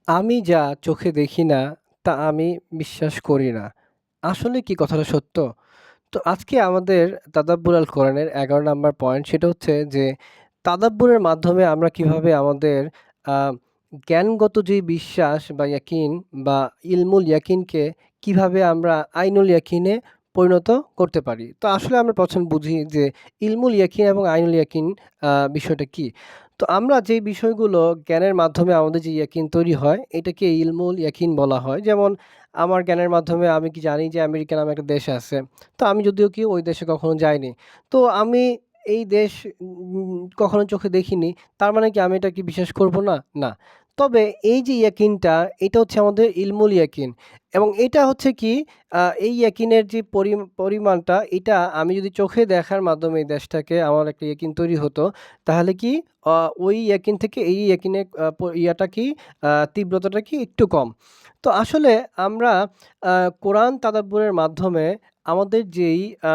আমি যা চোখে দেখি না, তা আমি বিশ্বাস করি না। আসলে কি কথাটা সত্য? তো আজকে আমাদের তাদাব্বুর আল কোরআনের ১১ নাম্বার পয়েন্ট সেটা হচ্ছে যে, তাদাব্বুরের মাধ্যমে আমরা কিভাবে আমাদের আ জ্ঞানগত যে বিশ্বাস বা ইয়াকিন বা ইলমুল ইয়াকিনকে কিভাবে আমরা আইনুল ইয়াকিনে পরিণত করতে পারি। তো আসলে আমরা ১ম বুঝি যে ইলমুল ইয়াকিন এবং আইনুল ইয়াকিন বিষয়টা কি? তো আমরা যে বিষয়গুলো জ্ঞানের মাধ্যমে আমাদের যে ইয়াকিন তৈরি হয়, এটাকে ইলমুল ইয়াকিন বলা হয়। যেমন আমার জ্ঞানের মাধ্যমে আমি কি জানি যে আমেরিকা নামে একটা দেশ আছে। তো আমি যদিও কি ওই দেশে কখনো যাইনি। তো আমি এই দেশ কখনো চোখে দেখিনি। তার মানে কি আমি এটা কি বিশ্বাস করব না? না। তবে এই যে ইয়াকিনটা, এটা হচ্ছে আমাদের ইলমুল ইয়াকিন এবং এটা হচ্ছে কি এই ইয়াকিনের যে পরিমাণটা, এটা আমি যদি চোখে দেখার মাধ্যমে এই দেশটাকে আমার একটা ইয়াকিন তৈরি হতো, তাহলে কি আ ওই ইয়াকিন থেকে এই ইয়াকিনের ইয়াটা কি তীব্রতাটা কি একটু কম। তো আসলে আমরা আ কোরআন তাদাব্বুরের মাধ্যমে আমাদের যেই আ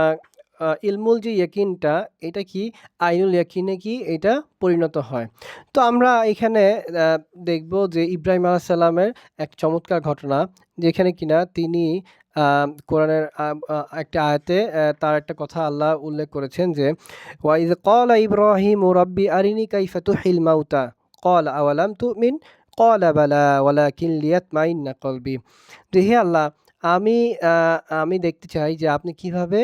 আ ইলমুল যে ইয়াকিনটা, এটা কি আইনুল ইয়াকিনে কি এটা পরিণত হয়। তো আমরা এখানে আ দেখব যে ইব্রাহিম আলাইহিস সালামের এক চমৎকার ঘটনা, যেখানে কিনা তিনি আ কোরআনের একটা আয়াতে তার একটা কথা আল্লাহ উল্লেখ করেছেন যে, ওয়াইজ ক্বালা ইব্রাহিমু রাব্বি আরিনি কাইফা তুহিল মাউতা ক্বালা আওয়ালাম তুমিন ক্বালা বালা ওয়ালাকিন লিয়াতমাইন্না কলবি। যে হে আল্লাহ, আমি আ আমি দেখতে চাই যে আপনি কিভাবে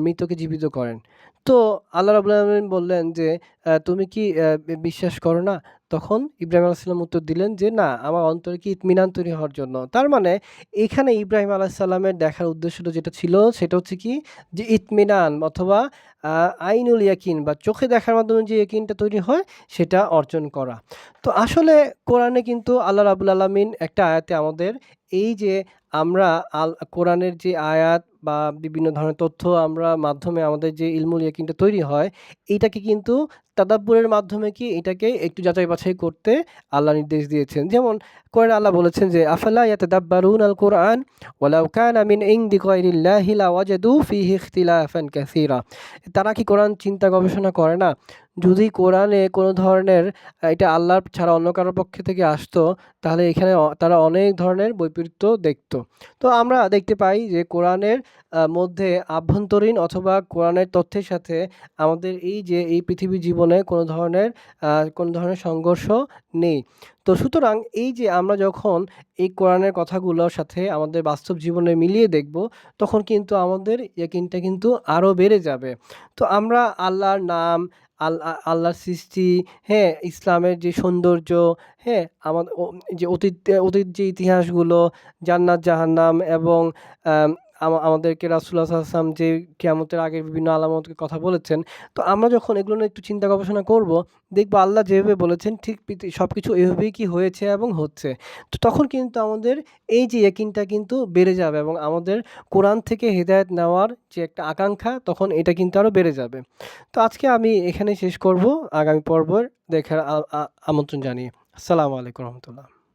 মৃতকে জীবিত করেন। তো আল্লাহ রাব্বুল আলামিন বললেন যে, তুমি কি বিশ্বাস করো না?" তখন ইব্রাহিম আলাইহিস সালাম উত্তর দিলেন যে, "না, আমার অন্তরে কি ইতমিনান তৈরি হওয়ার জন্য।" তার মানে এখানে ইব্রাহিম আলাইহিস সালামের দেখার উদ্দেশ্যটা যেটা ছিল সেটা হচ্ছে কি যে ইতমিনান অথবা আ আইনুল ইয়াকিন বা চোখে দেখার মাধ্যমে যে ইয়াকিনটা তৈরি হয় সেটা অর্জন করা। তো আসলে কোরআনে কিন্তু আল্লাহ রাব্বুল আলামিন একটা আয়াতে আমাদের এই যে আমরা কোরআনের যে আয়াত বা বিভিন্ন ধরনের তথ্য আমরা মাধ্যমে আমাদের যে ইলমুল ইয়াকিনটা তৈরি হয়, এইটাকে কিন্তু তাদাব্বুরের মাধ্যমে কি এটাকে একটু যাচাই বাছাই করতে আল্লাহ নির্দেশ দিয়েছেন। যেমন কোরআনে আল্লাহ বলেছেন যে, "আফালা ইয়াতাদাব্বারুনাল কুরআন ওয়ালাউ কানা মিন ইনদি গায়রিল্লাহি লাওয়াজাদু ফিহি ইখতিলাফান কাসীরা।" তারা কি কোরআন চিন্তা গবেষণা করে না? যদি কোরআনে কোনো ধরনের এটা আল্লাহর ছাড়া অন্য কারো পক্ষ থেকে আসতো, তাহলে এখানে তারা অনেক ধরনের বৈপরীত্য দেখত। তো আমরা দেখতে পাই যে কোরআনের মধ্যে আভ্যন্তরীণ অথবা কোরআনের তথ্যের সাথে আমাদের এই যে এই পৃথিবীর জীবনে কোনো ধরনের সংঘর্ষ নেই। তো সুতরাং এই যে আমরা যখন এই কোরআনের কথাগুলোর সাথে আমাদের বাস্তব জীবনে মিলিয়ে দেখব, তখন কিন্তু আমাদের ইয়াকিনটা কিন্তু আরো বেড়ে যাবে। তো আমরা আল্লাহর নাম, আল্লাহর সৃষ্টি, হ্যাঁ? ইসলামের যে সৌন্দর্য, হ্যাঁ? ও যে অতীত যে ইতিহাসগুলো, জান্নাত জাহান্নাম এবং আম আমাদেরকে রাসূলুল্লাহ সাল্লাল্লাহু আলাইহি ওয়াসাল্লাম যে কিয়ামতের আগের বিভিন্ন আলামতের কথা বলেছেন। তো আমরা যখন এগুলো নিয়ে একটু চিন্তা গবেষণা করব, দেখব আল্লাহ যেভাবে বলেছেন ঠিক সবকিছু এভাবেই কি হয়েছে এবং হচ্ছে। তো তখন কিন্তু আমাদের এই যে ইয়াকিনটা কিন্তু বেড়ে যাবে এবং আমাদের কোরআন থেকে হেদায়েত নেওয়ার যে একটা আকাঙ্খা, তখন এটা কিন্তু আরো বেড়ে যাবে। তো আজকে আমি এখানেই শেষ করব। আগামী পর্ব দেখার আ আ আমন্ত্রণ জানিয়ে। আসসালামু আলাইকুম রহমতুল্লাহ।